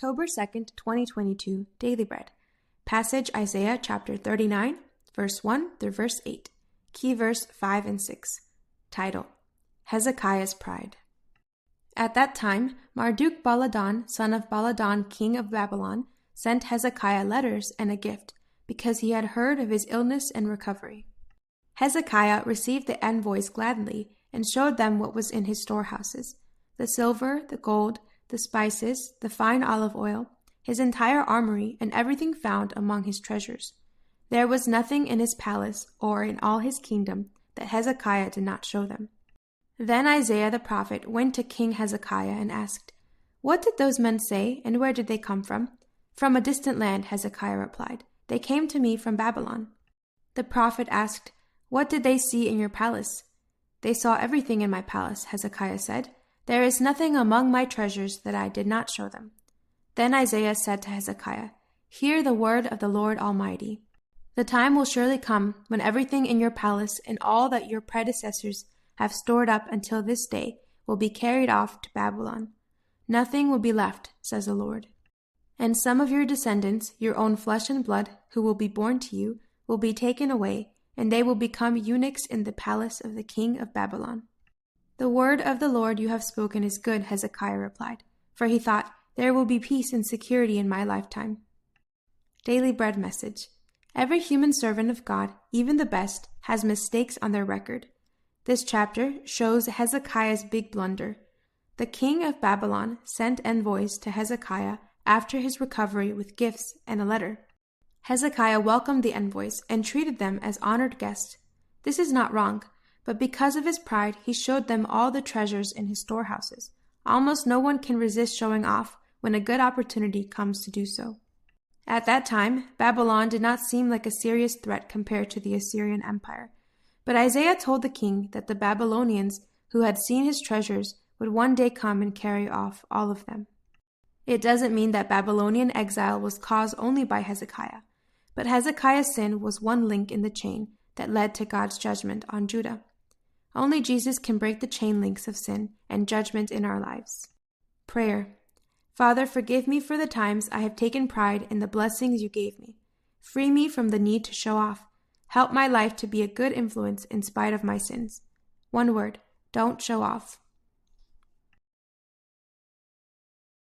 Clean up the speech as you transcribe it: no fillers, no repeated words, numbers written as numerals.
October 2nd, 2022, Daily Bread. Passage Isaiah chapter 39, verse 1 through verse 8. Key verse 5 and 6. Title: Hezekiah's Pride. At that time, Marduk-Baladan, son of Baladan, king of Babylon, sent Hezekiah letters and a gift, because he had heard of his illness and recovery. Hezekiah received the envoys gladly and showed them what was in his storehouses: the silver, the gold, the spices, the fine olive oil, his entire armory, and everything found among his treasures. There was nothing in his palace or in all his kingdom that Hezekiah did not show them. Then Isaiah the prophet went to King Hezekiah and asked, "What did those men say, and where did they come from?" "From a distant land," Hezekiah replied. "They came to me from Babylon." The prophet asked, "What did they see in your palace?" "They saw everything in my palace," Hezekiah said. "There is nothing among my treasures that I did not show them." Then Isaiah said to Hezekiah, "Hear the word of the Lord Almighty. The time will surely come when everything in your palace and all that your predecessors have stored up until this day will be carried off to Babylon. Nothing will be left, says the Lord. And some of your descendants, your own flesh and blood, who will be born to you, will be taken away, and they will become eunuchs in the palace of the king of Babylon." "The word of the Lord you have spoken is good," Hezekiah replied, for he thought, "There will be peace and security in my lifetime." Daily Bread Message. Every human servant of God, even the best, has mistakes on their record. This chapter shows Hezekiah's big blunder. The king of Babylon sent envoys to Hezekiah after his recovery with gifts and a letter. Hezekiah welcomed the envoys and treated them as honored guests. This is not wrong, but because of his pride, he showed them all the treasures in his storehouses. Almost no one can resist showing off when a good opportunity comes to do so. At that time, Babylon did not seem like a serious threat compared to the Assyrian Empire. But Isaiah told the king that the Babylonians, who had seen his treasures, would one day come and carry off all of them. It doesn't mean that Babylonian exile was caused only by Hezekiah, but Hezekiah's sin was one link in the chain that led to God's judgment on Judah. Only Jesus can break the chain links of sin and judgment in our lives. Prayer. Father, forgive me for the times I have taken pride in the blessings you gave me. Free me from the need to show off. Help my life to be a good influence in spite of my sins. One word: don't show off.